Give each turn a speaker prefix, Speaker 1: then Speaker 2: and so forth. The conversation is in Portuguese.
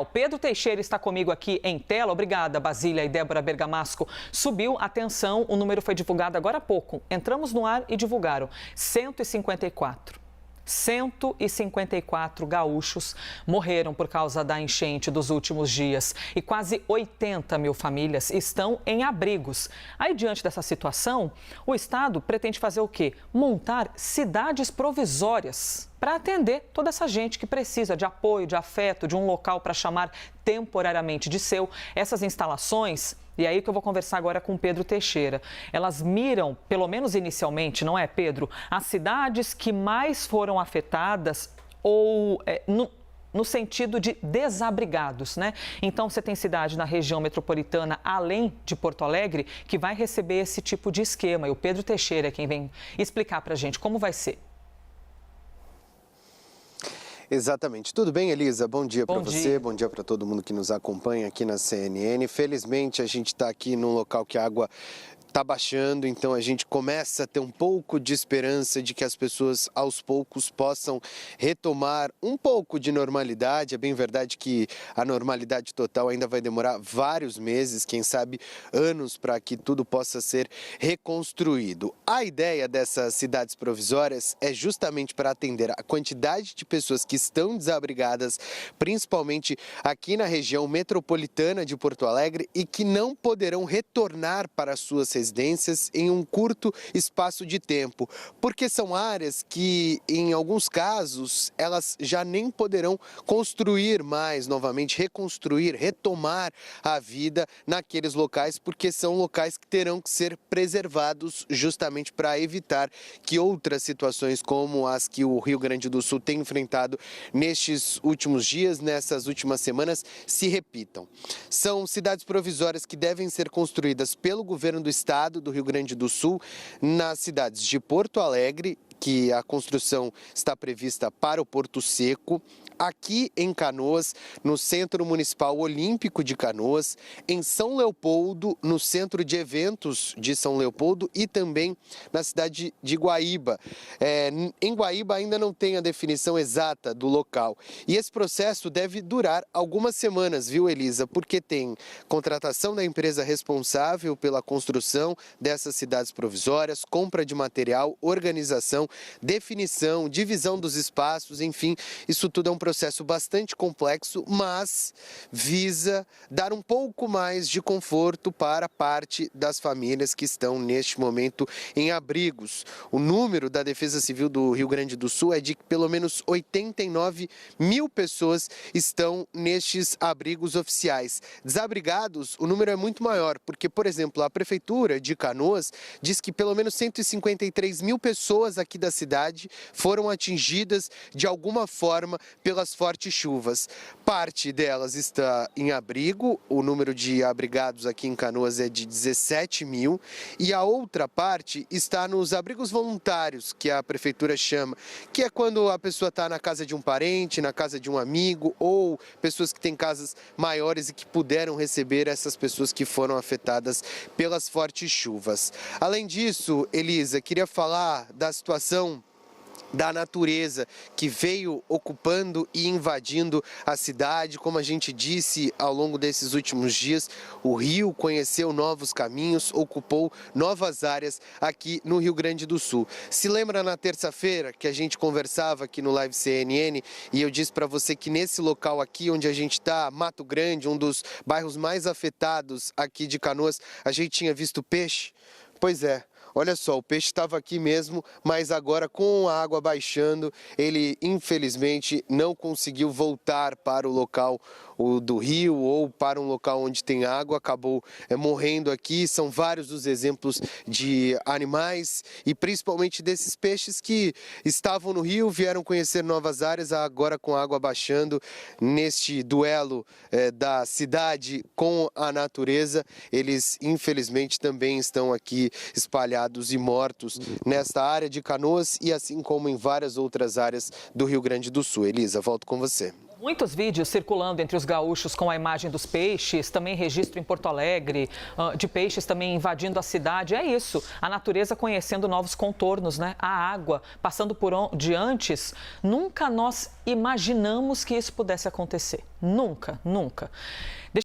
Speaker 1: O Pedro Teixeira está comigo aqui em tela. Obrigada, Basília e Débora Bergamasco. Subiu a tensão, o número foi divulgado agora há pouco. Entramos no ar e divulgaram 154. 154 gaúchos morreram por causa da enchente dos últimos dias e quase 80 mil famílias estão em abrigos. Aí, diante dessa situação, o Estado pretende fazer o quê? Montar cidades provisórias para atender toda essa gente que precisa de apoio, de afeto, de um local para chamar temporariamente de seu. Essas instalações, e é aí que eu vou conversar agora com Pedro Teixeira, elas miram, pelo menos inicialmente, não é, Pedro, as cidades que mais foram afetadas ou no sentido de desabrigados, né? Então, você tem cidade na região metropolitana, além de Porto Alegre, que vai receber esse tipo de esquema. E o Pedro Teixeira é quem vem explicar para a gente como vai ser.
Speaker 2: Exatamente. Tudo bem, Elisa? Bom dia para você, bom dia para todo mundo que nos acompanha aqui na CNN. Felizmente, a gente está aqui num local que a água está baixando, então a gente começa a ter um pouco de esperança de que as pessoas aos poucos possam retomar um pouco de normalidade. É bem verdade que a normalidade total ainda vai demorar vários meses, quem sabe anos, para que tudo possa ser reconstruído. A ideia dessas cidades provisórias é justamente para atender a quantidade de pessoas que estão desabrigadas, principalmente aqui na região metropolitana de Porto Alegre, e que não poderão retornar para suas residências em um curto espaço de tempo, porque são áreas que, em alguns casos, elas já nem poderão construir mais novamente, reconstruir, retomar a vida naqueles locais, porque são locais que terão que ser preservados justamente para evitar que outras situações como as que o Rio Grande do Sul tem enfrentado nestes últimos dias, nessas últimas semanas, se repitam. São cidades provisórias que devem ser construídas pelo governo do estado do Rio Grande do Sul, nas cidades de Porto Alegre, que a construção está prevista para o Porto Seco, aqui em Canoas, no Centro Municipal Olímpico de Canoas, em São Leopoldo, no Centro de Eventos de São Leopoldo e também na cidade de Guaíba. Em Guaíba ainda não tem a definição exata do local. E esse processo deve durar algumas semanas, viu, Elisa? Porque tem contratação da empresa responsável pela construção dessas cidades provisórias, compra de material, organização, definição, divisão dos espaços, enfim, isso tudo é um processo bastante complexo, mas visa dar um pouco mais de conforto para parte das famílias que estão neste momento em abrigos. O número da Defesa Civil do Rio Grande do Sul é de que pelo menos 89 mil pessoas estão nestes abrigos oficiais. Desabrigados, o número é muito maior, porque, por exemplo, a Prefeitura de Canoas diz que pelo menos 153 mil pessoas aqui da cidade foram atingidas de alguma forma pelas fortes chuvas. Parte delas está em abrigo, o número de abrigados aqui em Canoas é de 17 mil, e a outra parte está nos abrigos voluntários, que a prefeitura chama, que é quando a pessoa está na casa de um parente, na casa de um amigo, ou pessoas que têm casas maiores e que puderam receber essas pessoas que foram afetadas pelas fortes chuvas. Além disso, Elisa, queria falar da situação da natureza que veio ocupando e invadindo a cidade. Como a gente disse ao longo desses últimos dias, o rio conheceu novos caminhos, ocupou novas áreas aqui no Rio Grande do Sul. Se lembra na terça-feira que a gente conversava aqui no Live CNN e eu disse para você que nesse local aqui onde a gente está, Mato Grande, um dos bairros mais afetados aqui de Canoas, a gente tinha visto peixe? Pois é. Olha só, o peixe estava aqui mesmo, mas agora com a água baixando, ele infelizmente não conseguiu voltar para o local do rio ou para um local onde tem água, acabou morrendo aqui. São vários os exemplos de animais e principalmente desses peixes que estavam no rio, vieram conhecer novas áreas, agora com a água baixando, neste duelo da cidade com a natureza, eles infelizmente também estão aqui espalhados e mortos nesta área de Canoas e assim como em várias outras áreas do Rio Grande do Sul. Elisa, volto com você.
Speaker 1: Muitos vídeos circulando entre os gaúchos com a imagem dos peixes, também registro em Porto Alegre, de peixes também invadindo a cidade. É isso, a natureza conhecendo novos contornos, né? A água passando por onde antes, nunca nós imaginamos que isso pudesse acontecer. Nunca, nunca.